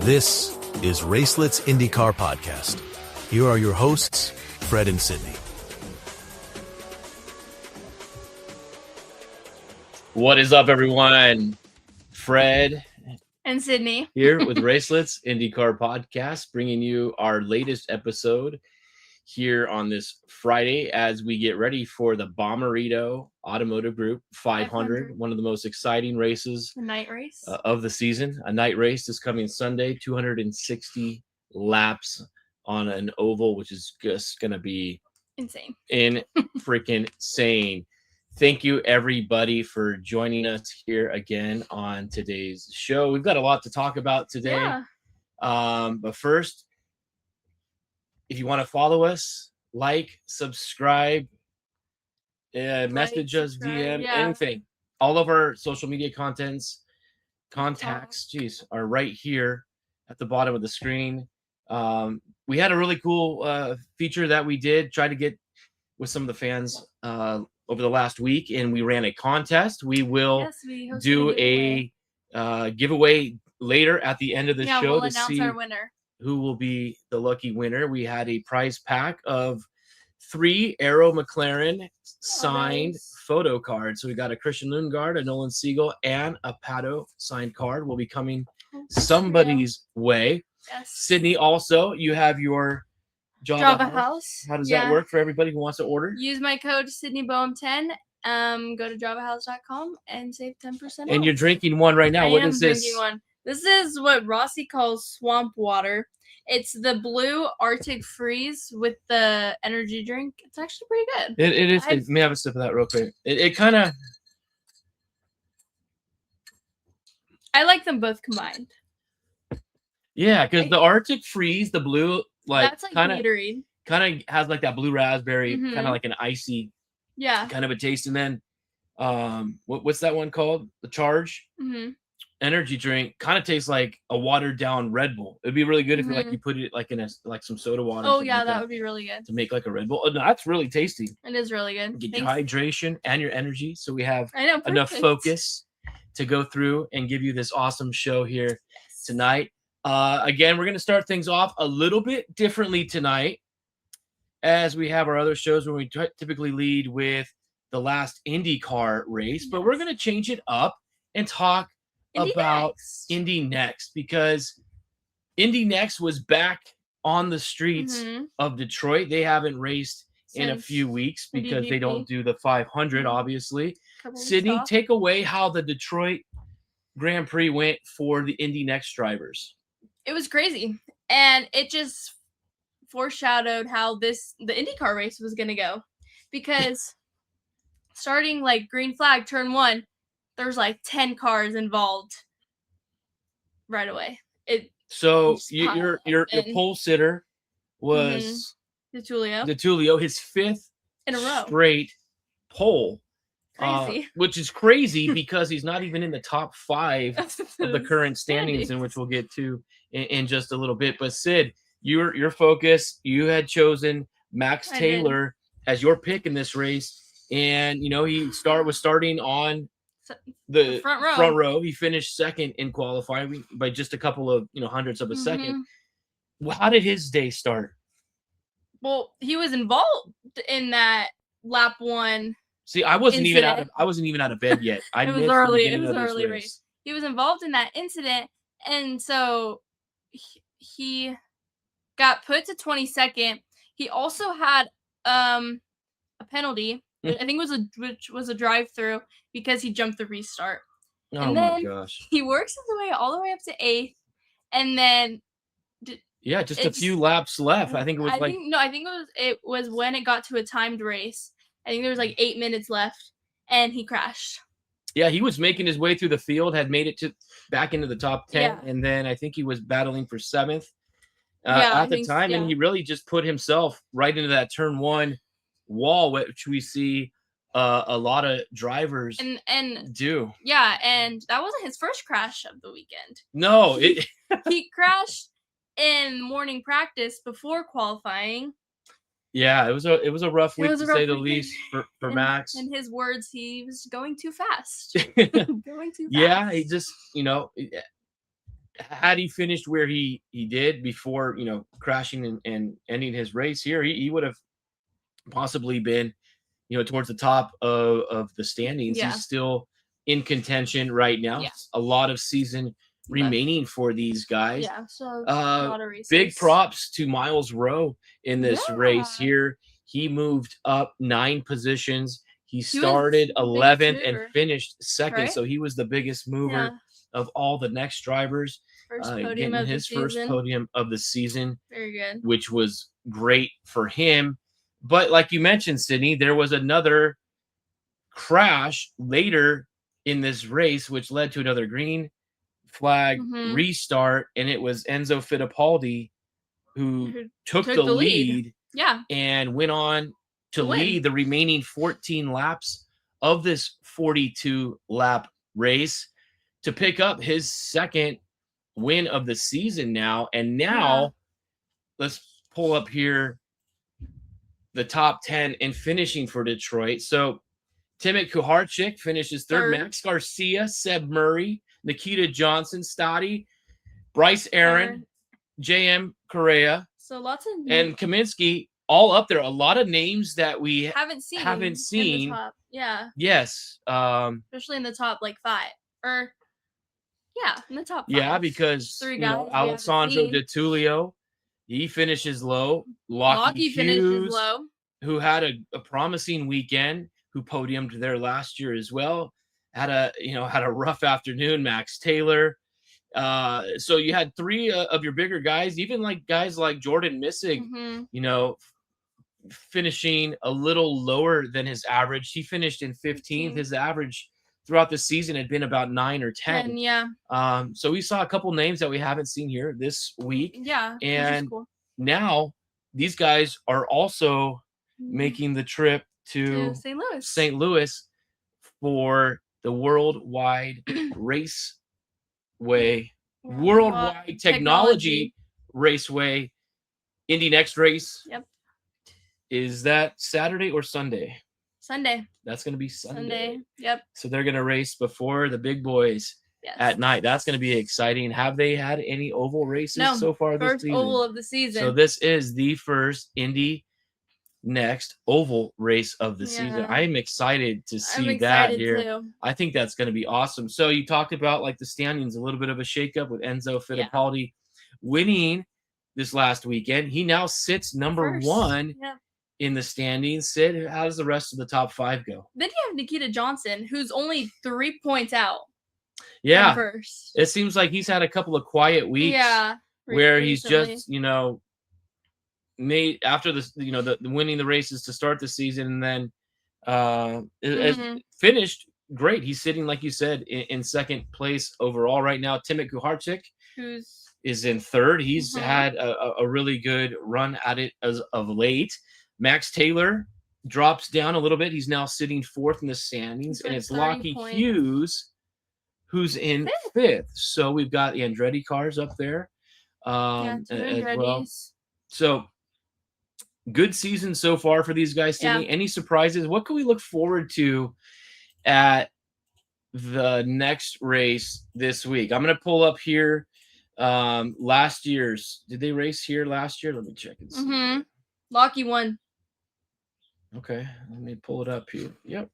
This is Racelets IndyCar Podcast. Here are your hosts, Fred and Sydney. What is up, everyone? Fred and Sydney here with Racelets IndyCar Podcast, bringing you our latest episode here on this Friday as we get ready for the Bommarito Automotive Group 500, one of the most exciting races, a night race of the season. A night race is coming Sunday, 260 laps on an oval, which is just going to be insane. Freaking insane. Thank you, everybody, for joining us here again on today's show. We've got a lot to talk about today. Yeah. But first, if you want to follow us, like, subscribe, message us, DM, anything. All of our social media contacts, are right here at the bottom of the screen. We had a really cool feature that we did try to get with some of the fans over the last week, and we ran a contest. We will do a giveaway later at the end of the show to see our winner. Who will be the lucky winner. We had a prize pack of 3 Arrow McLaren signed photo cards. So we got a Christian Lundgaard, a Nolan Siegel, and a Pato signed card will be coming somebody's way. Yes. Sydney, also, you have your Java House. How does that work for everybody who wants to order? Use my code SydneyBoehm10. Go to javahouse.com and save 10% off. And you're drinking one right now. What is this? Drinking one. This is what Rossi calls swamp water. It's the blue Arctic Freeze with the energy drink. It's actually pretty good. It is. Let me have a sip of that real quick. It kind of... I like them both combined. Yeah, because the Arctic Freeze, the blue, that's like Gatorade. Kind of has like that blue raspberry, kind of like an icy, kind of a taste. And then, what's that one called? The Charge energy drink kind of tastes like a watered down Red Bull. It'd be really good if you put it like in some soda water. Oh yeah, that would be really good to make like a Red Bull. Oh, no, that's really tasty. It is really good. Get your hydration and your energy, so we have enough focus to go through and give you this awesome show here tonight. Again, we're going to start things off a little bit differently tonight, as we have our other shows where we typically lead with the last IndyCar race, but we're going to change it up and talk about IndyNXT, because IndyNXT was back on the streets of Detroit. They haven't raced in a few weeks because they don't do the 500, obviously. Sydney, take away how the Detroit Grand Prix went for the IndyNXT drivers. It was crazy, and it just foreshadowed how the IndyCar race was going to go, because starting like green flag turn 1, there's like 10 cars involved right away. So your pole sitter was DeTulio, his 5th in a row straight pole. Crazy. Which is crazy because he's not even in the top 5 of the current standings, in which we'll get to in just a little bit. But Sid, your focus, you had chosen Max Taylor as your pick in this race, and he was starting on the front row. He finished second in qualifying by just a couple of hundredths of a second. Well, how did his day start? Well, he was involved in that lap 1. See, I wasn't even out of bed yet. It was early race. He was involved in that incident, and so he got put to 22nd. He also had a penalty. I think which was a drive-through, because he jumped the restart. And then my gosh! He works his way all the way up to 8th, and then just a few laps left. I think it was I think it was when it got to a timed race. I think there was like 8 minutes left, and he crashed. Yeah, he was making his way through the field, had made it back into the top 10, and then I think he was battling for 7th at the time, and he really just put himself right into that turn 1 wall, which we see a lot of drivers do. Yeah, and that wasn't his first crash of the weekend. No, he crashed in morning practice before qualifying. Yeah, it was a rough week, to say the least, for Max. In his words, he was going too fast. Yeah, he just, had he finished where he did before, crashing and ending his race here, he would have possibly been, towards the top of the standings. Yeah. He's still in contention right now. Yeah. A lot of season remaining for these guys. Yeah, so a lot of races. Big props to Miles Rowe in this race here. He moved up 9 positions. He started 11th and finished 2nd, right? So he was the biggest mover of all the next drivers. Getting his first podium of the season. Very good. Which was great for him. But like you mentioned, Sydney, there was another crash later in this race, which led to another green flag restart, and it was Enzo Fittipaldi who took the lead. Yeah. And went on to lead the remaining 14 laps of this 42-lap race to pick up his second win of the season now. And now let's pull up here the top 10 in finishing for Detroit. So Timothy Kuharczyk finishes third. Max Garcia, Seb Murray, Nikita Johnson, Stoddy, Bryce Aaron, J.M. Correa, so lots of and Kaminsky, all up there. A lot of names that we haven't seen. In the top. Yeah. Yes. Especially in the top 5. Or in the top 5. Yeah, because 3 guys Alessandro Di Tullio, he finishes low. Lockie finishes low. Who had a promising weekend, who podiumed there last year as well. Had a rough afternoon. Max Taylor. So you had 3 of your bigger guys, even guys like Jordan Missig, finishing a little lower than his average. He finished in 15th. His average throughout the season had been about 9 or 10. So we saw a couple names that we haven't seen here this week. Yeah. And cool. Now these guys are also making the trip to St. Louis for the Worldwide Worldwide Technology Raceway IndyNXT race. Yep. Is that Saturday or Sunday? Sunday. That's going to be Sunday. Yep. So they're going to race before the big boys at night. That's going to be exciting. Have they had any oval races so far this season? First oval of the season. So this is the first IndyNXT oval race of the season. I'm excited to see that here. Too. I think that's going to be awesome. So you talked about the standings, a little bit of a shakeup with Enzo Fittipaldi winning this last weekend. He now sits number 1 in the standings. Sid, how does the rest of the top 5 go? Then you have Nikita Johnson, who's only 3 points out. Yeah. First. It seems like he's had a couple of quiet weeks. Yeah. Where he's just, made after the winning the races to start the season, and then finished great. He's sitting, like you said, in second place overall right now. Timothy Kuharczyk, is in third. He's had a really good run at it as of late. Max Taylor drops down a little bit. He's now sitting 4th in the standings, and it's Lockie Hughes who's in 5th. So we've got the Andretti cars up there as well. So good season so far for these guys. Any surprises? What can we look forward to at the next race this week? I'm going to pull up here last year's. Did they race here last year? Let me check and see. Lockie won. Okay, let me pull it up here. Yep.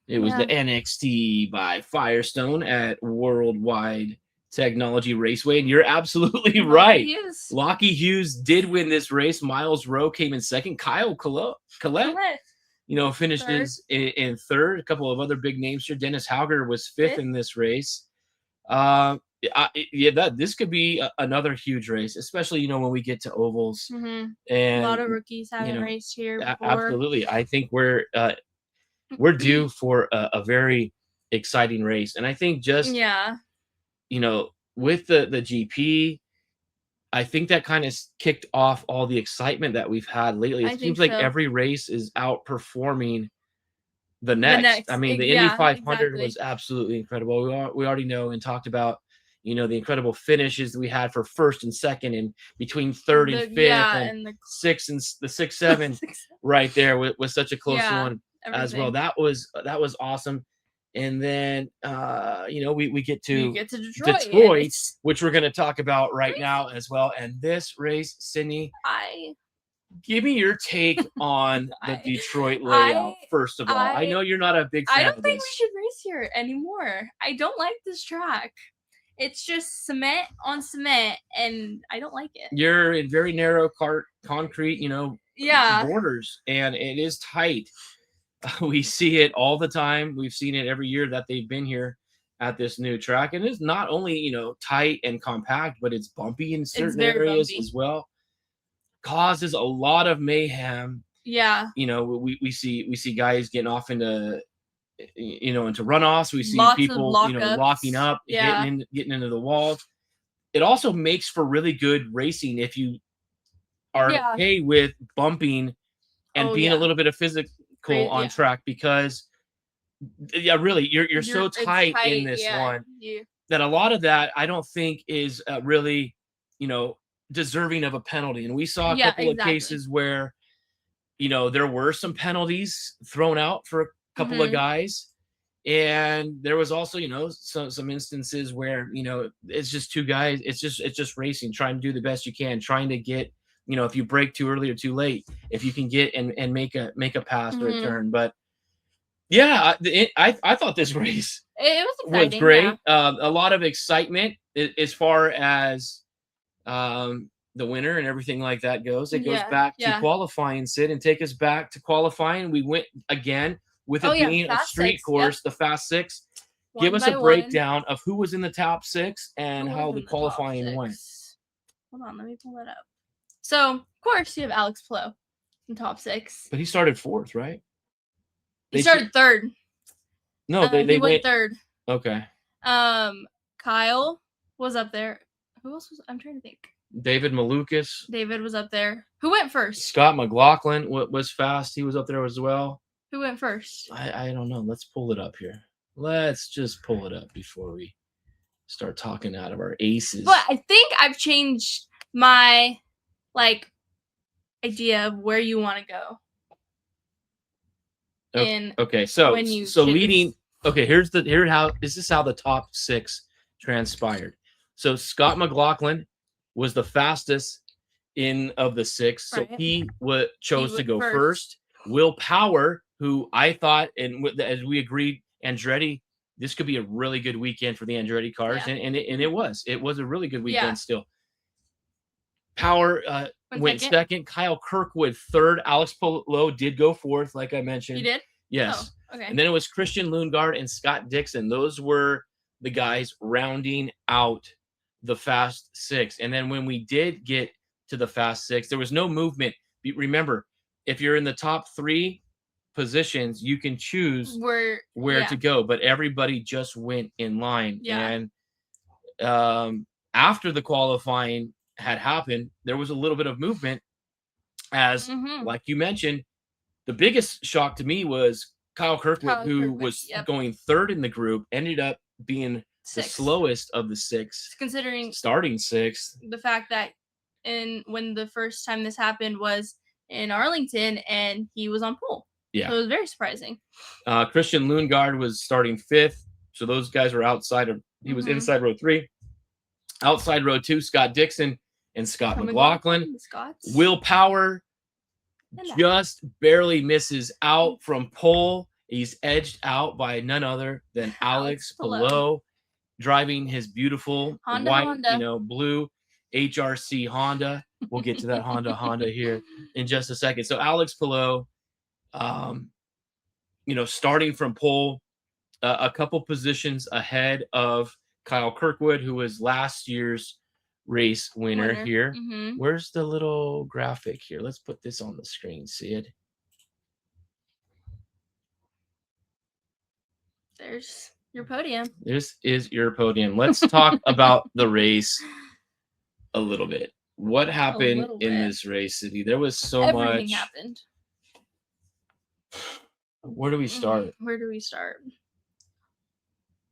It was the NXT by Firestone at Worldwide Technology Raceway, and you're absolutely right. Lockie Hughes did win this race. Miles Rowe came in second. Kyle Collette, finished in third. A couple of other big names here. Dennis Hauger was fifth in this race. This could be another huge race, especially when we get to ovals. And a lot of rookies haven't raced here before. Absolutely, I think we're due for a very exciting race, and I think just with the GP, I think that kind of kicked off all the excitement that we've had lately. It seems like every race is outperforming the next. I mean, the Indy 500 was absolutely incredible. We already know and talked about, the incredible finishes that we had for first and second, and between third and fifth, and the 6 and the 6, 7 right there was such a close one as well. That was awesome. And then, we get to Detroit, which we're going to talk about right now as well. And this race, Sydney, give me your take on the Detroit layout, first of all. I know you're not a big fan of this. I don't think we should race here anymore. I don't like this track. It's just cement on cement, and I don't like it. You're in very narrow concrete, borders, and it is tight. We see it all the time. We've seen it every year that they've been here at this new track. And it's not only, tight and compact, but it's bumpy in certain areas as well. Causes a lot of mayhem. Yeah. We see guys getting off into runoffs. We see people, locking up, getting into the walls. It also makes for really good racing if you are okay with bumping and being a little bit of physical on track, because really you're so tight in this one that a lot of that I don't think is really deserving of a penalty. And we saw a couple of cases where there were some penalties thrown out for a couple of guys, and there was also some instances where it's just two guys, it's just racing, trying to do the best you can, trying to get if you break too early or too late, if you can get and make a pass or a turn. But I thought this race was great. A lot of excitement as far as the winner and everything like that goes. It goes back to qualifying, Sid, and take us back to qualifying. We went again with it being a street course, the Fast Six. Give us a breakdown of who was in the top six and how the qualifying went. Hold on, let me pull that up. So, of course, you have Alex Palou in top six. But he started fourth, right? He started third. No, they went third. Okay. Kyle was up there. Who else was? I'm trying to think. David Malukas. David was up there. Who went first? Scott McLaughlin was fast. He was up there as well. Who went first? I don't know. Let's pull it up here. Let's just pull it up before we start talking out of our aces. But I think I've changed my idea of where you want to go. Okay, so leading. Okay, this is how the top six transpired. So Scott McLaughlin was the fastest of the six, so he chose to go first. Will Power, who I thought, and as we agreed, Andretti, this could be a really good weekend for the Andretti cars, and it was a really good weekend still. Power went second. Kyle Kirkwood third. Alex Palou did go fourth, like I mentioned. You did? Yes. Oh, okay. And then it was Christian Lundgaard and Scott Dixon. Those were the guys rounding out the Fast Six. And then when we did get to the Fast Six, there was no movement. Remember, if you're in the top three positions, you can choose where to go, but everybody just went in line. And after the qualifying had happened, there was a little bit of movement as like you mentioned, the biggest shock to me was Kyle Kirkwood, who was going third in the group, ended up being the slowest of the six, considering starting sixth. The fact that when the first time this happened was in Arlington and he was on pole. Yeah. So it was very surprising. Christian Lundgaard was starting fifth. So those guys were he was inside row three. Outside row two, Scott Dixon and Scott McLaughlin. Will Power just barely misses out from pole. He's edged out by none other than Alex Palou, driving his beautiful Honda. Blue HRC Honda. We'll get to that Honda here in just a second. So Alex Palou, starting from pole, a couple positions ahead of Kyle Kirkwood, who was last year's race winner here. Mm-hmm. Where's the little graphic here? Let's put this on the screen, Sid. There's your podium. This is your podium. Let's talk about the race a little bit. What happened in this race, City? There was Everything happened. Where do we start?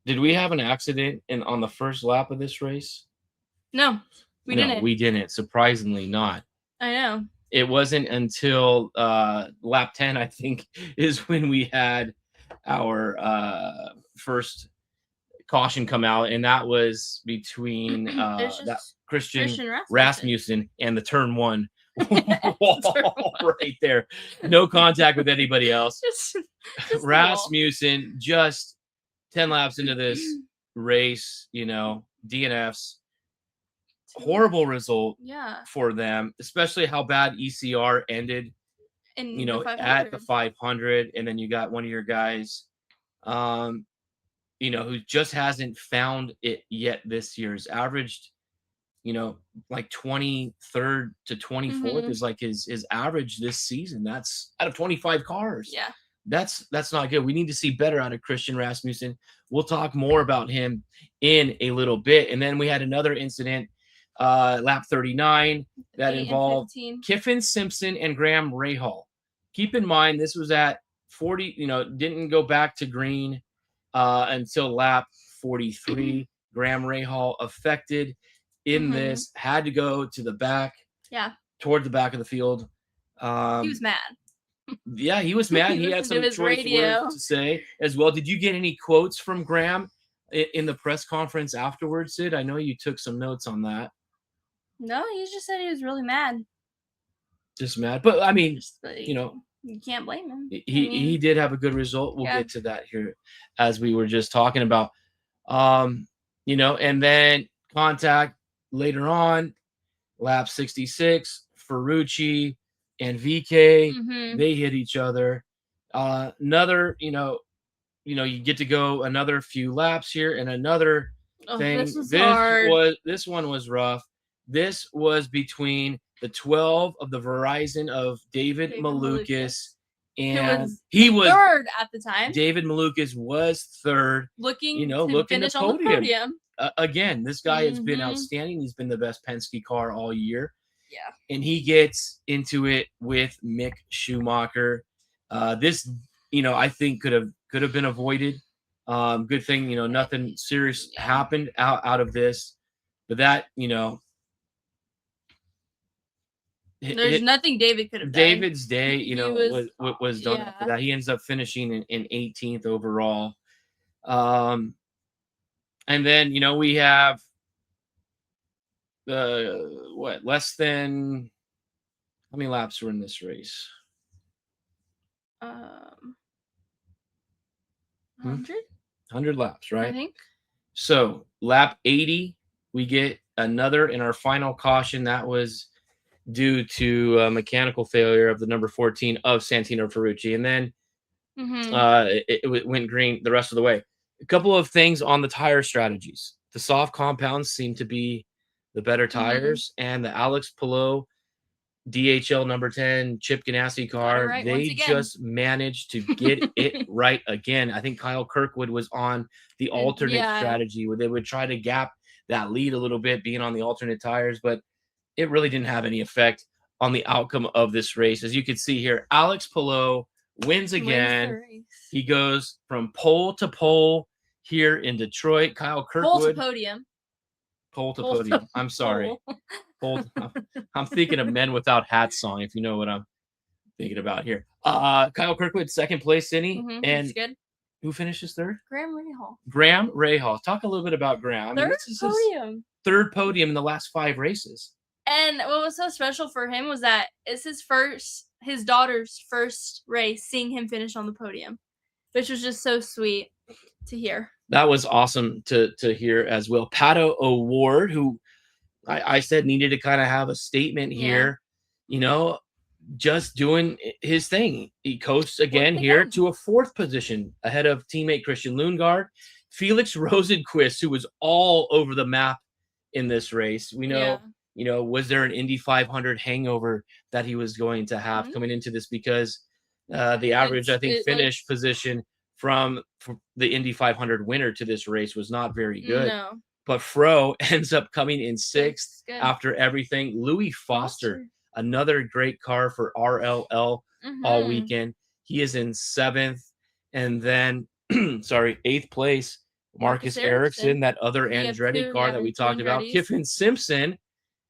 Did we have an accident on the first lap of this race? No, we didn't. We didn't. Surprisingly not. I know. It wasn't until lap 10, I think, is when we had our first caution come out, and that was between that Christian Rasmussen and the turn one wall right there. No contact with anybody else. Just Rasmussen just 10 laps into this race, DNFs. Horrible result for them, especially how bad ECR ended at the 500. And then you got one of your guys who just hasn't found it yet this year. Has averaged, like 23rd to 24th is like his average this season. That's out of 25 cars. Yeah. That's not good. We need to see better out of Christian Rasmussen. We'll talk more about him in a little bit. And then we had another incident, lap 39, that involved Kiffin Simpson and Graham Rahal. Keep in mind, this was at 40, didn't go back to green until lap 43. Graham Rahal affected in this, had to go to the back, toward the back of the field. He was mad. Yeah, he was mad. He had some choice words to say as well. Did you get any quotes from Graham in the press conference afterwards, Sid? I know you took some notes on that. No, he just said he was really mad. Just mad. But, I mean, you can't blame him. He did have a good result. We'll get to that here as we were just talking about. And then contact later on, lap 66, Ferrucci and VK, they hit each other. Another, you get to go another few laps here, and another thing. This one was rough. This was between the 12 of the Verizon of David Malukas, and he was third at the time. David Malukas was third, looking to finish on the podium. Again, this guy has been outstanding. He's been the best Penske car all year. Yeah. And he gets into it with Mick Schumacher. This, I think could have been avoided. Good thing, nothing serious happened out of this. But that, there's nothing David could have done. David's day, was done after that. He ends up finishing in 18th overall. And then, we have less than how many laps were in this race? 100 laps, right? I think. So lap 80, we get another in our final caution. That was due to a mechanical failure of the number 14 of Santino Ferrucci. And then it went green the rest of the way. A couple of things on the tire strategies. The soft compounds seem to be the better tires, and the Alex Palou DHL number 10 Chip Ganassi car, they just managed to get it right again. I think Kyle Kirkwood was on the alternate strategy where they would try to gap that lead a little bit being on the alternate tires, but it really didn't have any effect on the outcome of this race. As you can see here, Alex Palou wins again. He goes from pole to pole here in Detroit. Kyle Kirkwood. Pole to podium. I'm sorry. I'm thinking of Men Without Hats song, if you know what I'm thinking about here. Kyle Kirkwood, second place, Cindy. And good. Who finishes third? Graham Rahal. Talk a little bit about Graham. Third podium. Third podium in the last 5 races. And what was so special for him was that it's his daughter's first race, seeing him finish on the podium, which was just so sweet to hear. That was awesome to hear as well. Pato O'Ward, who I said needed to kind of have a statement here, just doing his thing. He coasts again here to a 4th position ahead of teammate Christian Lundgaard. Felix Rosenqvist, who was all over the map in this race. We know, was there an Indy 500 hangover that he was going to have coming into this, because the average, finish position from the Indy 500 winner to this race was not very good. No. But Fro ends up coming in 6th after everything. Louis Foster, another great car for RLL all weekend. He is in 7th. And then, 8th place, Marcus Ericsson, that other Andretti car that we talked about. Kiffin Simpson,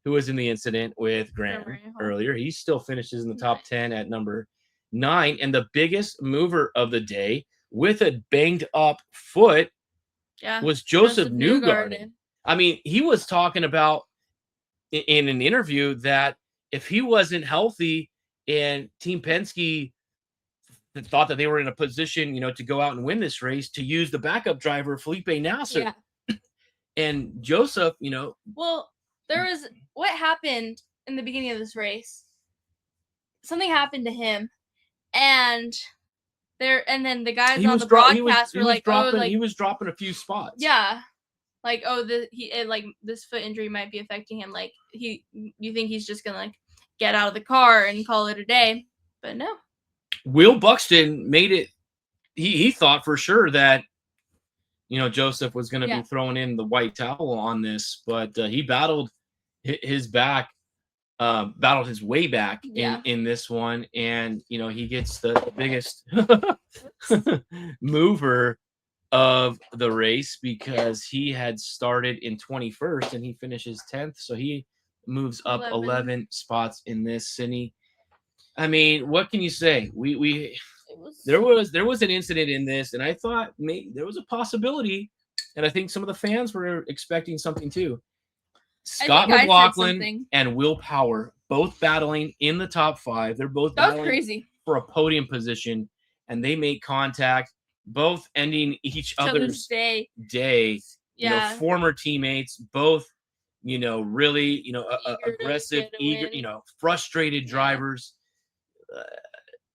who was in the incident with Graham earlier. He still finishes in the top 10 at number 9. And the biggest mover of the day with a banged up foot was Joseph Newgarden. I mean, he was talking about in an interview that if he wasn't healthy and Team Penske thought that they were in a position, to go out and win this race, to use the backup driver, Felipe Nasser. Yeah. And Joseph, Well, there was what happened in the beginning of this race. Something happened to him, and then the guys on the broadcast were like, he was dropping a few spots. Yeah. Like, this foot injury might be affecting him. Like, you think he's just gonna get out of the car and call it a day, but no. Will Buxton made it. He thought for sure that Joseph was going to be throwing in the white towel on this, but he battled his way back in this one, and he gets the biggest mover of the race because he had started in 21st and he finishes 10th, so he moves up 11 spots in this. Cindy, I mean, what can you say? There was an incident in this, and I thought maybe there was a possibility, and I think some of the fans were expecting something too. Scott McLaughlin and Will Power both battling in the top 5. They're both battling for a podium position, and they make contact, both ending each other's day. Yeah. Former teammates, both, really, aggressive, eager, frustrated drivers.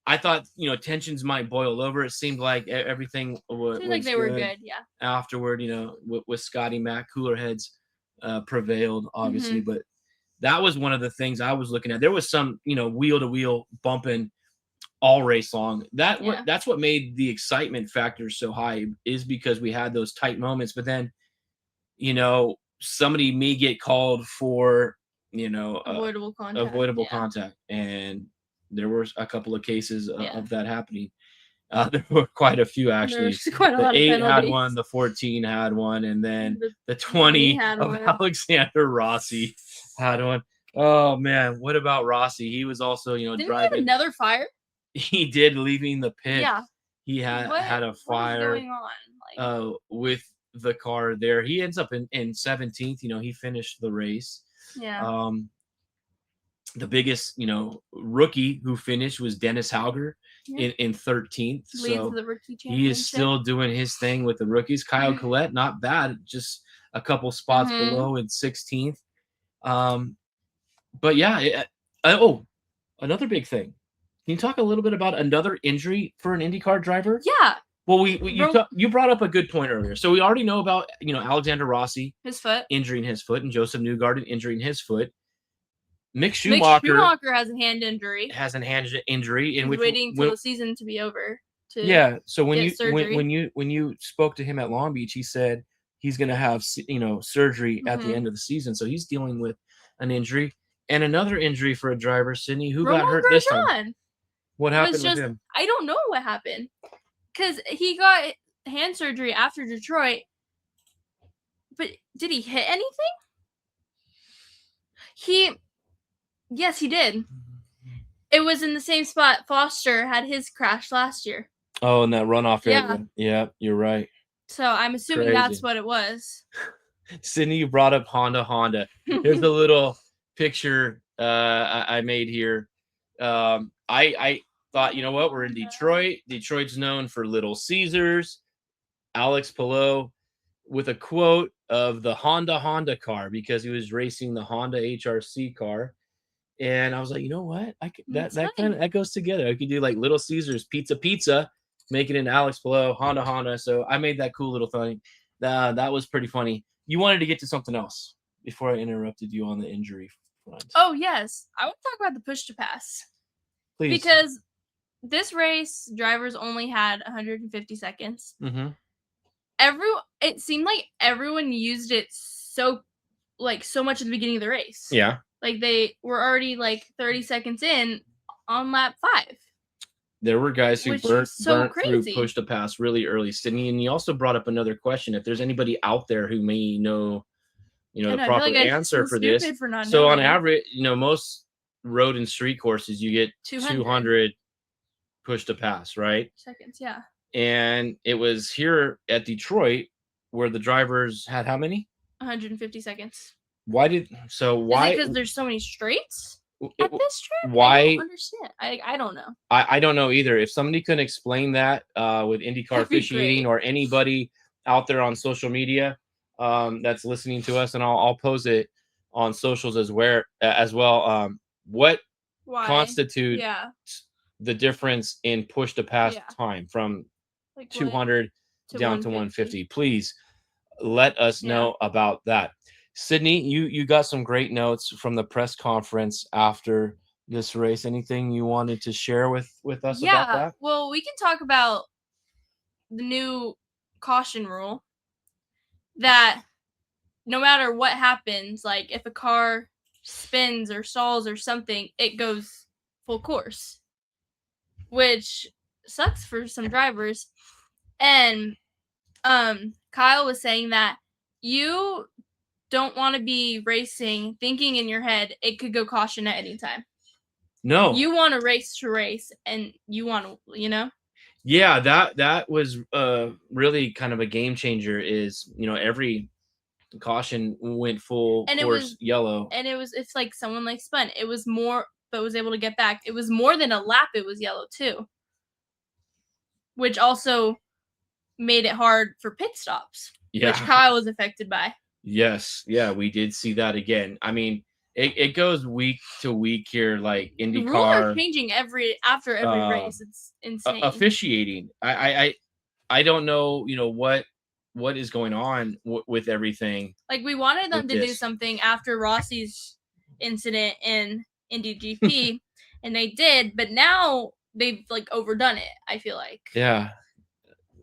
I thought, tensions might boil over. It seemed like everything was like they were good, yeah. Afterward, with Scotty Mac, cooler heads prevailed, obviously. Mm-hmm. But that was one of the things I was looking at. There was some, wheel-to-wheel bumping all race long. That's what made the excitement factor so high, is because we had those tight moments. But then, somebody may get called for, avoidable contact. And there were a couple of cases of that happening. There were quite a few, actually. The 8 had one, the 14 had one, and then the 20 of Alexander Rossi had one. Oh, man. What about Rossi? He was also, Didn't driving. He have another fire? He did, leaving the pit. Yeah. He had a fire what is going on? With the car there. He ends up in 17th. He finished the race. Yeah. The biggest, rookie who finished was Dennis Hauger in 13th. So the rookie championship. He is still doing his thing with the rookies. Kyle Collette, not bad, just a couple spots below in 16th. But yeah, another big thing. Can you talk a little bit about another injury for an IndyCar driver? Yeah. Well, you brought up a good point earlier. So we already know about, Alexander Rossi, his foot, injuring his foot, and Joseph Newgarden injuring his foot. Mick Schumacher has a hand injury. And he's waiting for the season to be over. So when you spoke to him at Long Beach, he said he's going to have surgery at the end of the season. So he's dealing with an injury and another injury for a driver, Sydney, who got hurt this time. What happened with him? I don't know what happened, because he got hand surgery after Detroit. But did he hit anything? Yes, he did. It was in the same spot Foster had his crash last year. Oh, in that runoff area. Yeah, you're right. So I'm assuming that's what it was. Sydney, you brought up Honda. Here's a little picture I made here. I thought, we're in Detroit. Detroit's known for Little Caesars. Alex Palou with a quote of the Honda car, because he was racing the Honda HRC car. And I was like, you know what? That goes together. I could do like Little Caesars pizza, make it into Alex Palou, Honda. So I made that cool little thing. That was pretty funny. You wanted to get to something else before I interrupted you on the injury front. Oh, yes. I want to talk about the push to pass. Please. Because this race, drivers only had 150 seconds. Mm-hmm. It seemed like everyone used it so much at the beginning of the race. Yeah. Like, they were already 30 seconds in on lap 5. There were guys who burnt through push to pass really early, Sydney. And you also brought up another question. If there's anybody out there who may know, the proper answer for this. So on average, most road and street courses, you get 200 push to pass, right? Seconds, yeah. And it was here at Detroit where the drivers had how many? 150 seconds. Why? Is it because there's so many straights at this track? Why? I don't understand. I don't know. I don't know either. If somebody could explain that with IndyCar officiating or anybody out there on social media that's listening to us, and I'll post it on socials as well. What constitutes the difference in push to pass time from 200 down to 150? Please let us know about that. Sydney, you got some great notes from the press conference after this race. Anything you wanted to share with us about that? Well, we can talk about the new caution rule that no matter what happens, like if a car spins or stalls or something, it goes full course, which sucks for some drivers. And Kyle was saying that you don't want to be racing thinking in your head it could go caution at any time. No. You want to race and you want to, Yeah, that was really kind of a game changer is, every caution went full course yellow. And it's like someone spun. It was more, but was able to get back. It was more than a lap. It was yellow too. Which also made it hard for pit stops. Yeah. Which Kyle was affected by. Yes. Yeah, we did see that again. I mean, it goes week to week here, like IndyCar. The rules are changing after every race. It's insane. Officiating. I don't know, what is going on with everything. Like we wanted them to do something after Rossi's incident in Indy GP, and they did, but now they've overdone it, I feel like. Yeah.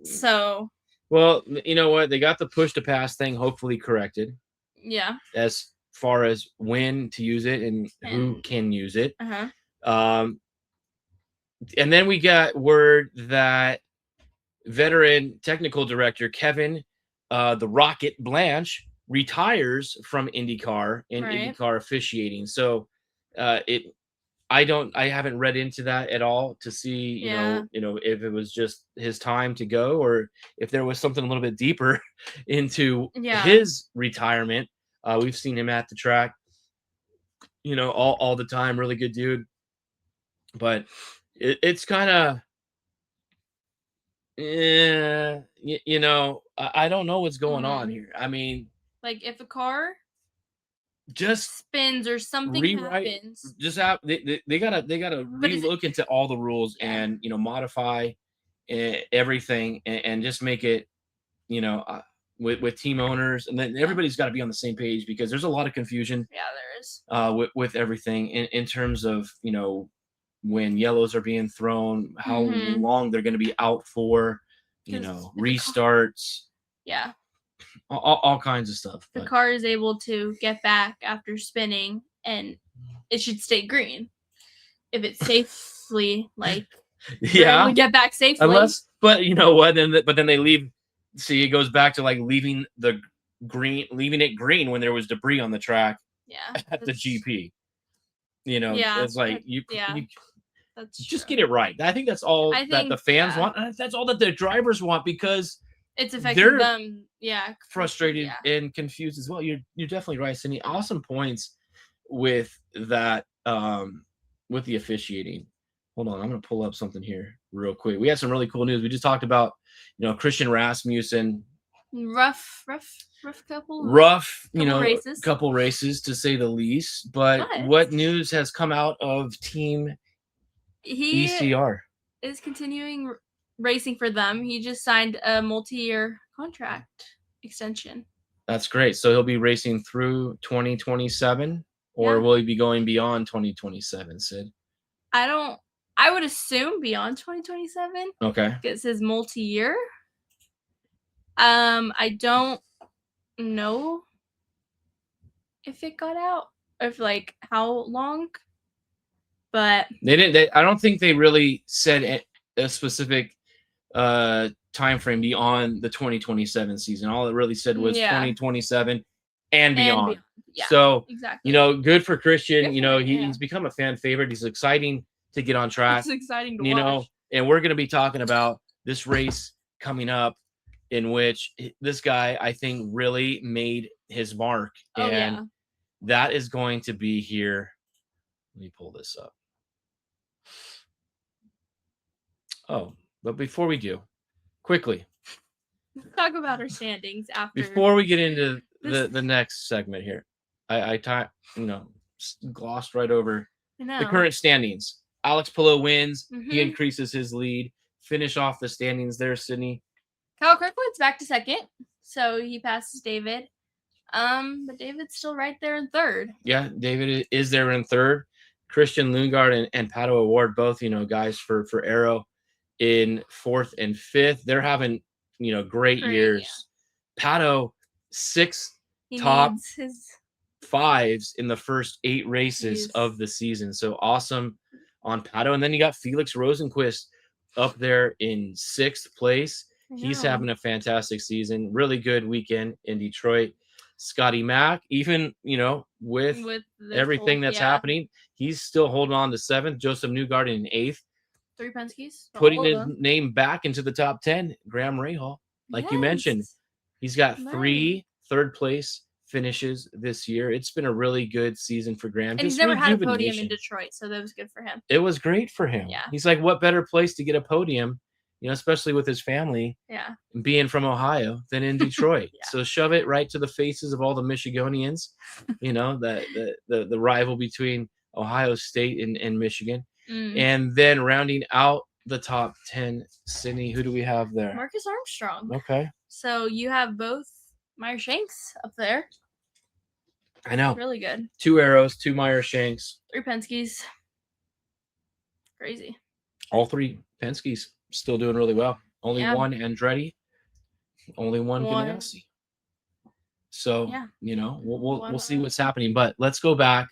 So. Well, you know what? They got the push to pass thing hopefully corrected. Yeah. As far as when to use it and who can use it. And then we got word that veteran technical director Kevin the Rocket Blanche retires from IndyCar and IndyCar officiating. So I haven't read into that at all to see, you know, if it was just his time to go or if there was something a little bit deeper into his retirement. We've seen him at the track, all the time. Really good dude. But it's kind of, I don't know what's going on here. I mean, if a car just spins or something happens, just they gotta relook into all the rules and modify everything and just make it with team owners, and then everybody's got to be on the same page because there's a lot of confusion there is with everything in terms of when yellows are being thrown, how long they're going to be out for, restarts, all kinds of stuff. The car is able to get back after spinning, and it should stay green if it's safely get back safely. But you know what? Then they leave. See, it goes back to leaving it green when there was debris on the track. At the GP. It's you that's just true. Get it right. I think that's all that the fans want. And that's all that the drivers want because it's affecting them. Frustrated and confused as well. You're definitely right, Cindy. Awesome points with that, with the officiating. Hold on, I'm gonna pull up something here real quick. We had some really cool news. We just talked about, Christian Rasmussen. Rough couple. Races. Couple races to say the least. But what news has come out of Team ECR? Is continuing racing for them. He just signed a multi-year contract extension. That's great. So he'll be racing through 2027, or will he be going beyond 2027, Sid? I would assume beyond 2027. Okay. It's his multi-year. I don't know if it got out, if how long, but they didn't. I don't think they really said a specific time frame beyond the 2027 season. All it really said was 2027 and beyond. Yeah, so exactly. Good for Christian. He's become a fan favorite. He's exciting to get on track. It's exciting to watch. And we're going to be talking about this race coming up in which this guy, I think, really made his mark. And that is going to be here. Let me pull this up. Oh, but before we do, quickly. Talk about our standings after. Before we get into the next segment here, I glossed right over the current standings. Alex Palou wins. He increases his lead. Finish off the standings there, Sydney. Kyle Kirkwood's back to second, so he passes David. But David's still right there in third. Yeah, David is there in third. Christian Lundgaard and Pato O'Ward, both, guys for Arrow in fourth and fifth. They're having, great years. Yeah. Pato, 6 top fives in the first 8 races of the season. So awesome on Pato. And then you got Felix Rosenquist up there in 6th place. He's having a fantastic season. Really good weekend in Detroit. Scotty Mack, even, with everything that's happening, he's still holding on to 7th. Joseph Newgarden in 8th. 3 Penske's. Putting his name back into the top 10. Graham Rahal, like you mentioned, he's got 3 third-place finishes this year. It's been a really good season for Graham. And he's never had a podium in Detroit, so that was good for him. It was great for him. Yeah. He's like, what better place to get a podium, especially with his family, being from Ohio, than in Detroit. So shove it right to the faces of all the Michigonians, the rival between Ohio State and Michigan. And then rounding out the top 10, Sydney, who do we have there? Marcus Armstrong. Okay. So you have both Meyer Shanks up there. I know. Really good. 2 Arrows, 2 Meyer Shanks. 3 Penske's. Crazy. All 3 Penske's still doing really well. Only 1 Andretti. Only 1 Ganassi. So, we'll see what's happening. But let's go back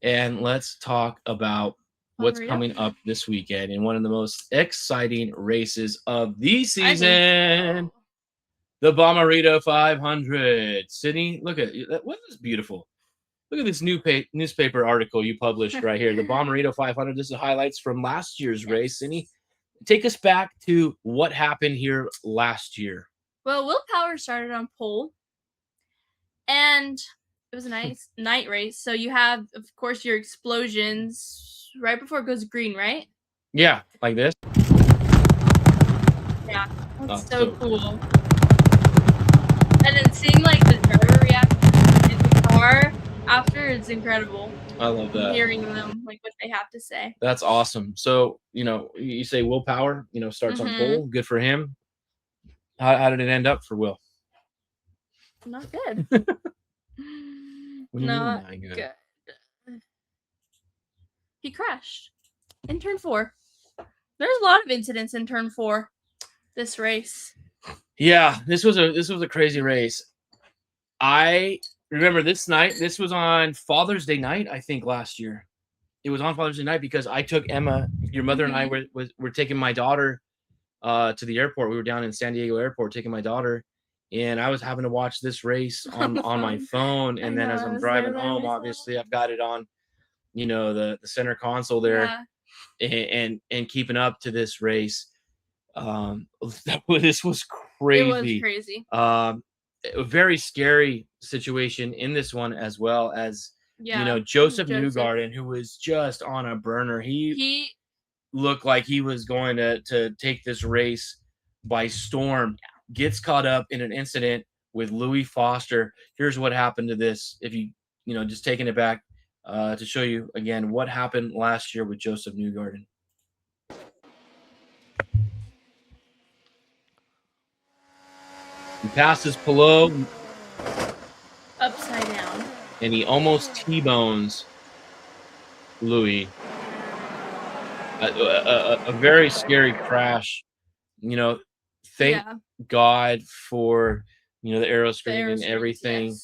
and let's talk about what's coming up this weekend in one of the most exciting races of the season. The Bommarito 500. Sydney, look at that. What is beautiful? Look at this newspaper article you published right here. The Bommarito 500. This is highlights from last year's race. Sydney, take us back to what happened here last year. Well, Will Power started on pole, and it was a nice night race. So you have, of course, your explosions right before it goes green, right? Yeah, like this. Yeah, that's so cool. And then seeing the driver reaction in the car after, it's incredible. I love that. Hearing them, what they have to say. That's awesome. So, you say Will Power, starts on pole. Good for him. How did it end up for Will? Not good. Not good. He crashed in turn 4. There's a lot of incidents in turn 4 this race. Yeah, this was a crazy race. I remember this night. This was on Father's Day night, I think, last year. It was on Father's Day night because I took Emma, your mother, and I were taking my daughter to the airport. We were down in San Diego Airport taking my daughter, and I was having to watch this race on my phone. And then as I'm driving home, obviously I've got it on, the center console there, and keeping up to this race. This was crazy. It was crazy. A very scary situation in this one, as well as Joseph Newgarden, who was just on a burner. He looked like he was going to take this race by storm. Gets caught up in an incident with Louis Foster. Here's what happened to this. If you just taking it back to show you again what happened last year with Joseph Newgarden. He passes Palou upside down, and he almost T-bones Louis. A very scary crash. Thank God for the aero screen and everything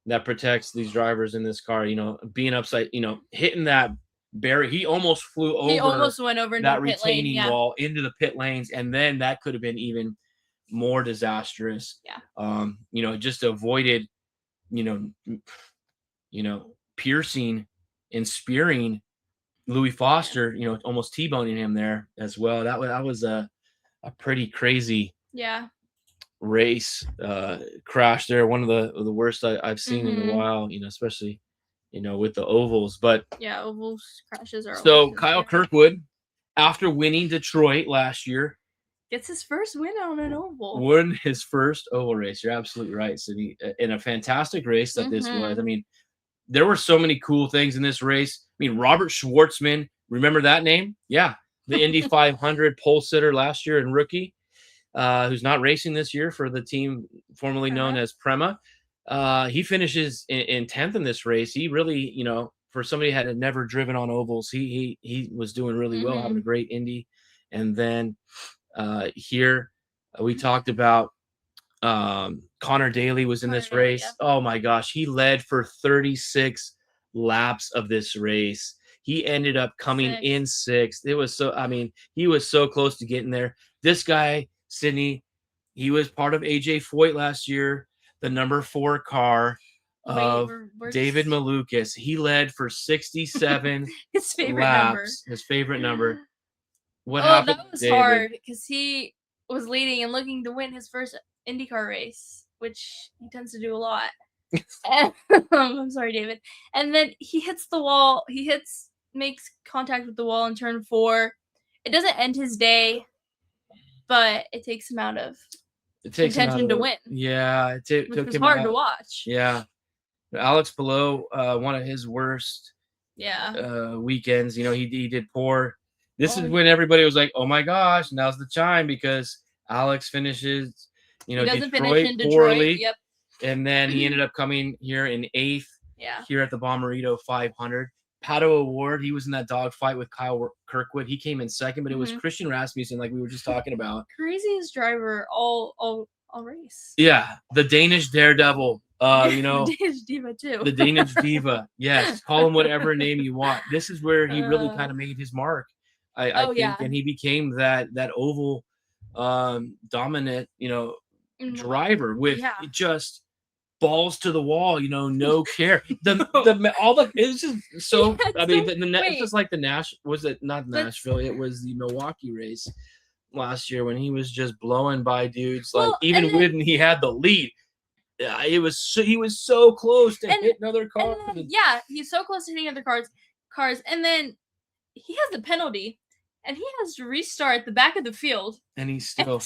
that protects these drivers in this car. Being upside, hitting that barrier. He almost flew over. He almost went over that retaining wall into the pit lanes, and then that could have been even more disastrous. Just avoided piercing and spearing Louis Foster, almost T-boning him there as well. That was a pretty crazy race crash there. One of the worst I've seen in a while, especially, with the ovals. But yeah, ovals crashes are so Kyle Kirkwood, after winning Detroit last year, gets his first win on an oval. Won his first oval race. You're absolutely right, Sydney. In a fantastic race that this was. I mean, there were so many cool things in this race. I mean, Robert Schwartzman, remember that name? Yeah. The Indy 500 pole sitter last year and rookie, who's not racing this year for the team formerly known as Prema. He finishes in 10th in this race. He really, for somebody who had never driven on ovals, he was doing really well, having a great Indy. And then here we talked about Connor Daly was in this race. Yeah. Oh my gosh, he led for 36 laps of this race. He ended up coming in 6th. It was so, I mean, he was so close to getting there. This guy, Sydney, he was part of AJ Foyt last year, the number 4 car of David Malukas. He led for 67 his favorite laps. Number. His favorite number. What happened? That was hard because he was leading and looking to win his first IndyCar race, which he tends to do a lot. I'm sorry, David. And then he hits the wall. Makes contact with the wall in turn 4. It doesn't end his day, but it takes him out of contention to win. Yeah, which was hard to watch. Yeah, Alex Palou, one of his worst weekends. He did poor. This is when everybody was like, "Oh my gosh, now's the time," because Alex finishes, Detroit poorly. Yep. And then he ended up coming here in 8th. Yeah. Here at the Bommarito 500. Pato Award, he was in that dogfight with Kyle Kirkwood. He came in 2nd, but it was Christian Rasmussen, like we were just talking about. Craziest driver all race. Yeah, the Danish daredevil. The Danish diva too. The Danish diva. Yes, call him whatever name you want. This is where he really kind of made his mark. I think, and he became that oval dominant, driver with just balls to the wall, no care. It's just so. I mean, it's just like the was it not Nashville? It was the Milwaukee race last year when he was just blowing by dudes. Like even when he had the lead, he was so close to hitting other cars. He's so close to hitting other cars, and then he has the penalty. And he has to restart the back of the field. And he still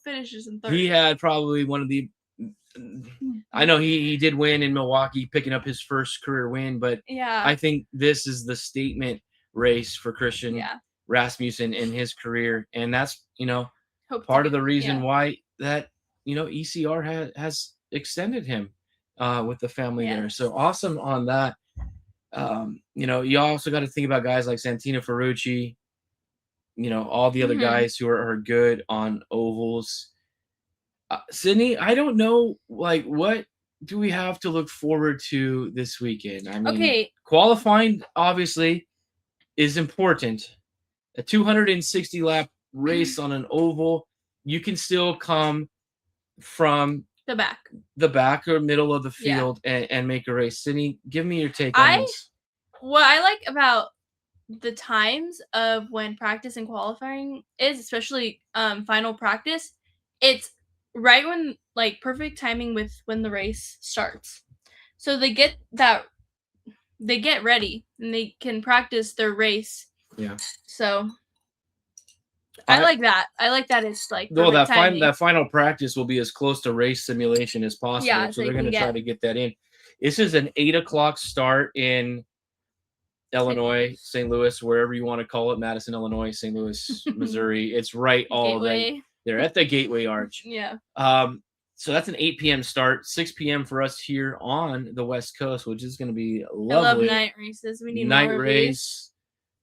finishes in 3rd. He had probably one of the I know he did win in Milwaukee, picking up his first career win, but I think this is the statement race for Christian Rasmussen in his career. And that's, part of the reason why that, ECR has extended him with the family there. So awesome on that. You also got to think about guys like Santino Ferrucci, all the other guys who are good on ovals. Sydney, I don't know, what do we have to look forward to this weekend? I mean, qualifying obviously is important. A 260 lap race on an oval, you can still come from the back or middle of the field and make a race. Sydney, give me your take on this. What I like about the times of when practice and qualifying is, especially final practice, it's right when perfect timing with when the race starts. So they get ready and they can practice their race. Yeah. So I like that. I like that it's that final practice will be as close to race simulation as possible. Yeah, so they're going to try to get that in. This is an 8:00 start in Illinois, St. Louis, wherever you want to call it, Madison, Illinois, St. Louis, Missouri. It's right all day. They're at the Gateway Arch. Yeah. So that's an 8 p.m. start, 6 p.m. for us here on the West Coast, which is going to be lovely. I love night races. We need night more race.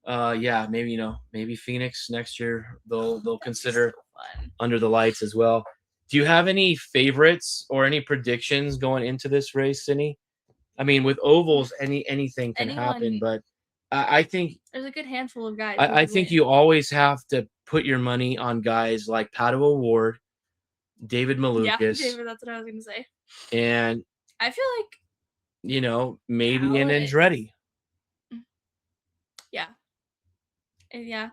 Maybe Phoenix next year. They'll consider under the lights as well. Do you have any favorites or any predictions going into this race, Sydney? I mean, with ovals, anything can happen, but I think there's a good handful of guys. I think you always have to put your money on guys like Pato Award, David Malukas. Yeah, David, that's what I was going to say. And I feel like, maybe an Andretti. Yeah. Yeah.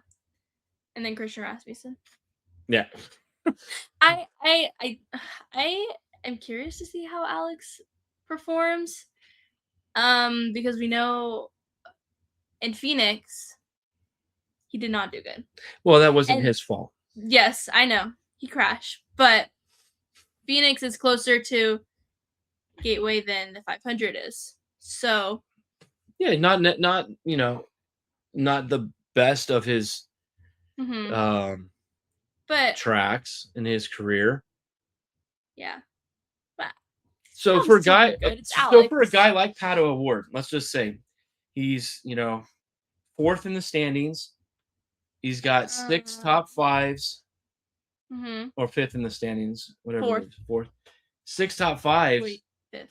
And then Christian Rasmussen. Yeah. I am curious to see how Alex performs. Because we know in Phoenix he did not do good. Well, that wasn't his fault. Yes, I know. He crashed. But Phoenix is closer to Gateway than the 500 is. So yeah, not not the best of his but tracks in his career. Yeah. But so for a guy like Pato O'Ward, let's just say he's, fourth in the standings. He's got 6 top 5s. Or fifth in the standings, whatever it is. Fourth. 6 top 5s. Wait, fifth.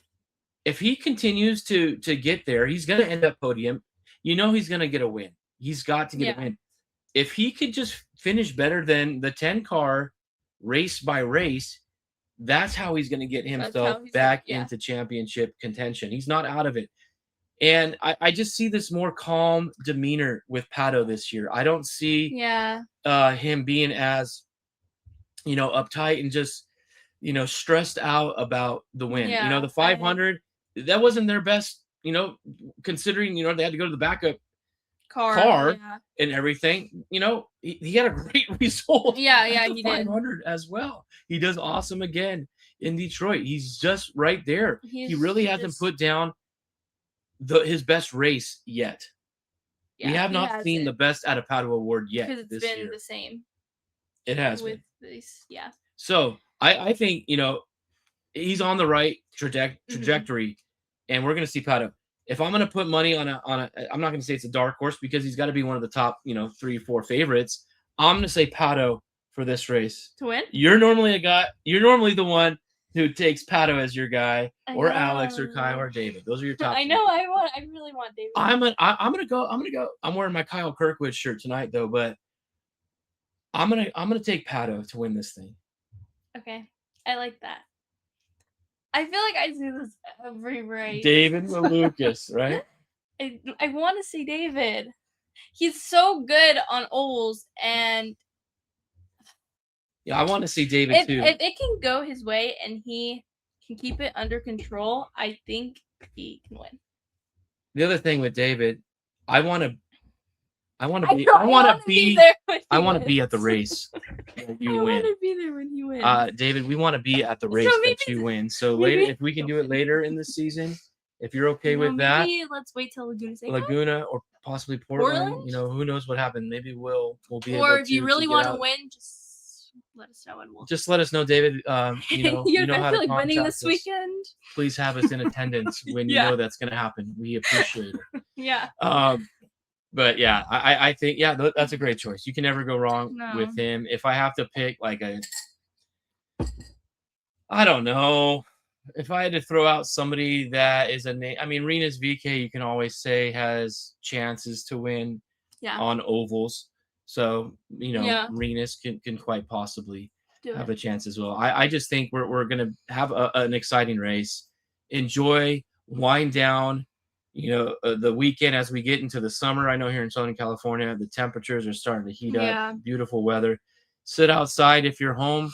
If he continues to get there, he's going to end up podium. He's going to get a win. He's got to get a win. If he could just finish better than the 10 car race by race, that's how he's going to get himself back into championship contention. He's not out of it. And I just see this more calm demeanor with Pato this year. I don't see him being as, uptight and just, stressed out about the win. Yeah, the 500, that wasn't their best, considering, they had to go to the backup car and everything. He had a great result. Yeah, he 500 did as well. He does awesome again in Detroit. He's just right there. He really hasn't put down his best race yet. We have not seen the best out of Pato O'Ward yet. Because it's been the same. It has with been. This, So I think he's on the right trajectory, and we're going to see Pato. If I'm going to put money on a, I'm not going to say it's a dark horse because he's got to be one of the top 3 or 4 favorites. I'm going to say Pato for this race to win. You're normally the one who takes Pato as your guy, or Alex, or Kyle, or David. Those are your top. I know. I really want David. I'm gonna go. I'm wearing my Kyle Kirkwood shirt tonight though, but I'm gonna take Pato to win this thing. Okay, I like that. I feel like I do this every race. David Malukas, right? I want to see David. He's so good on ovals, and yeah, I want to see David too. If it can go his way and he can keep it under control, I think he can win. The other thing with David, I want to be at the race when you win. I want to be there when he wins. David, we want to be at the race that you win. So later, if we can do it later in the season, if you're okay with that, let's wait till Laguna or possibly Portland. Who knows what happened? Maybe we'll be able to. Or if you really want to win, just let us know and we'll. Just let us know, David. You know how to like winning contact this us. Weekend. Please have us in attendance when you know that's going to happen. We appreciate it. Yeah. But yeah, I think that's a great choice. You can never go wrong with him. If I have to pick I don't know. If I had to throw out somebody that is a name, Rinus VeeKay, you can always say has chances to win on ovals. So, Rinus can quite possibly have a chance as well. I just think we're going to have an exciting race. Enjoy, wind down, the weekend as we get into the summer. I know here in Southern California, the temperatures are starting to heat up. Beautiful weather. Sit outside if you're home.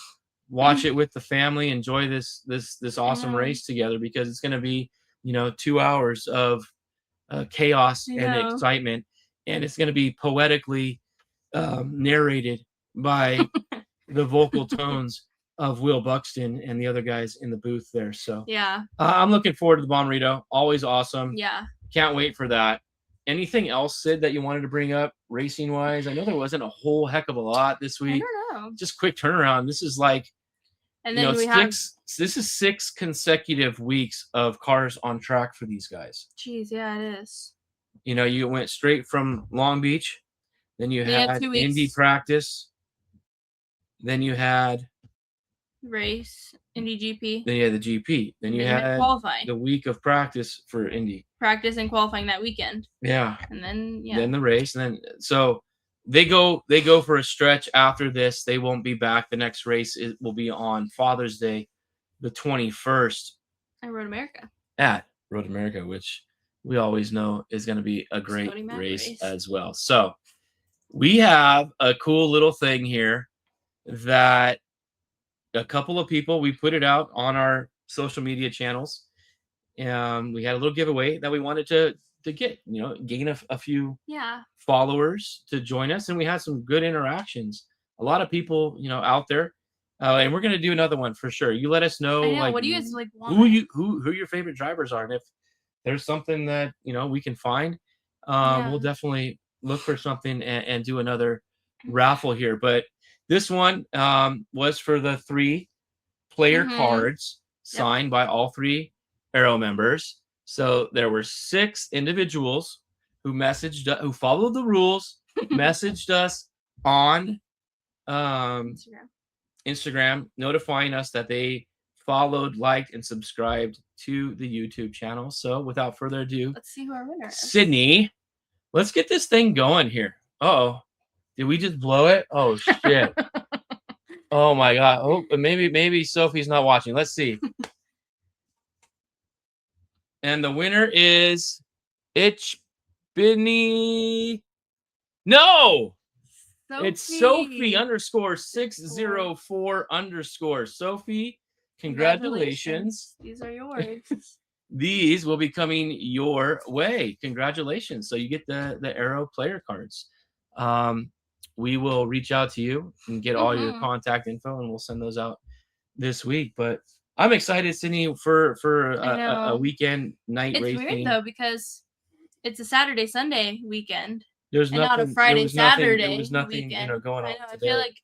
Watch it with the family. Enjoy this awesome race together because it's going to be, 2 hours of chaos and excitement, and it's going to be poetically narrated by the vocal tones of Will Buxton and the other guys in the booth there. So I'm looking forward to the Bommarito. Always awesome. Yeah. Can't wait for that. Anything else, Sid, that you wanted to bring up racing wise? I know there wasn't a whole heck of a lot this week. I don't know. Just quick turnaround. This is like. And then This is 6 consecutive weeks of cars on track for these guys. Jeez, yeah, it is. You went straight from Long Beach, then you had Indy practice, then you had race, Indy GP. Then you had the GP. Then you had qualifying. The week of practice for Indy. Practice and qualifying that weekend. Yeah. And then Then the race, and then so. They go for a stretch after this. They won't be back. The next race will be on Father's Day, the 21st. At Road America. At Road America, which we always know is going to be a great race as well. So we have a cool little thing here that a couple of people, we put it out on our social media channels. We had a little giveaway that we wanted to get, gain a few followers to join us. And we had some good interactions. A lot of people, out there. And we're going to do another one for sure. You let us know, what do you guys want? Who your favorite drivers are. And if there's something that, we can find, we'll definitely look for something and do another raffle here. But this one was for the 3 player cards signed by all 3 Aero members. So there were 6 individuals who who followed the rules, messaged us on Instagram, notifying us that they followed, liked, and subscribed to the YouTube channel. So without further ado, let's see who our winner is. Sydney, let's get this thing going here. Oh, did we just blow it? Oh shit. Oh my god. Oh, maybe Sophie's not watching. Let's see. And the winner is Benny. No, Sophie. It's Sophie _604 _ Sophie, congratulations. These are yours. These will be coming your way. Congratulations. So you get the Aero player cards. We will reach out to you and get all your contact info, and we'll send those out this week. But I'm excited, Sydney, for a weekend night race. It's weird though, because it's a Saturday Sunday weekend. There's and nothing, not a Friday Saturday. There was nothing, weekend. Going on I today. feel like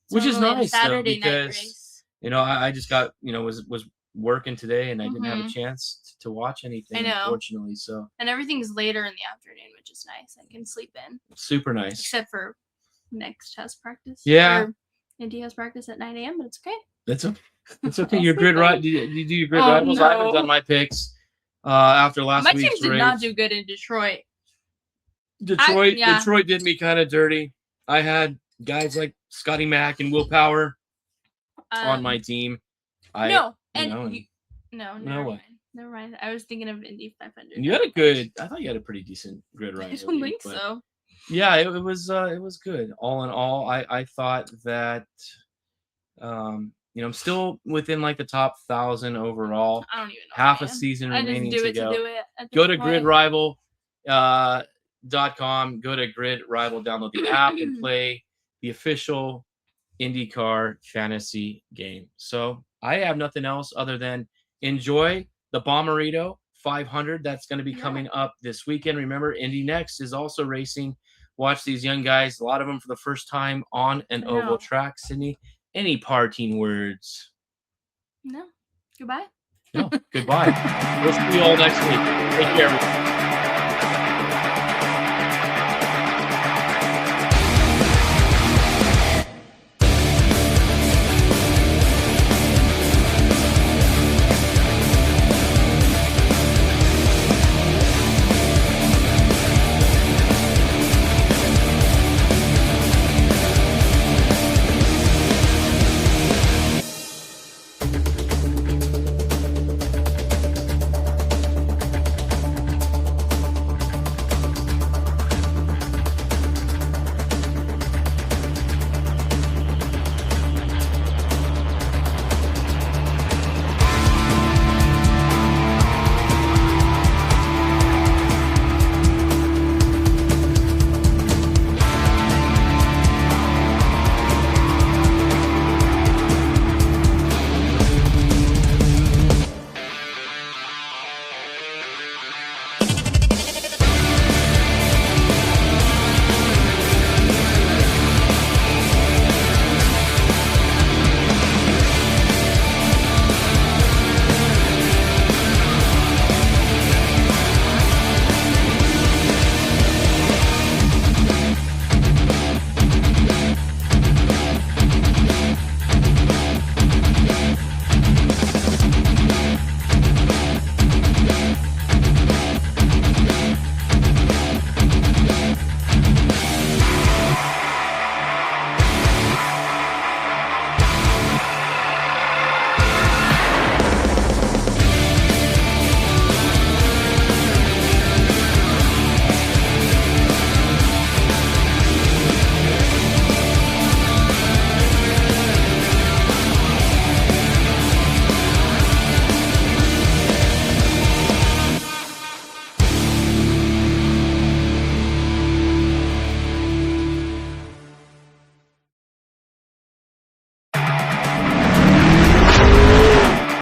which is nice Saturday though, night because race. I just got was working today and I didn't have a chance to watch anything, unfortunately. So and everything's later in the afternoon, which is nice. I can sleep in. Super nice. Except for next test practice. Yeah. Indy has practice at 9 a.m., but it's okay. That's okay. It's okay. Your grid ride. Do you do your grid rivals? No. I haven't done my picks after last week's race. My team did not do good in Detroit. Detroit did me kind of dirty. I had guys like Scotty Mack and Will Power on my team. Never mind. I was thinking of Indy 500. You had I thought you had a pretty decent grid ride. I don't think so. Yeah, it was good. All in all, I thought that I'm still within like the top 1,000 overall. I don't even know. Half a season remaining to go. Go to GridRival.com. Go to Grid Rival, download the app, and play the official IndyCar fantasy game. So I have nothing else other than enjoy the Bommarito 500 that's going to be coming up this weekend. Remember, IndyNXT is also racing. Watch these young guys, a lot of them for the first time on an oval track. Sydney, any parting words? No. Goodbye. No. Goodbye. We'll see you all next week. Take care, everyone.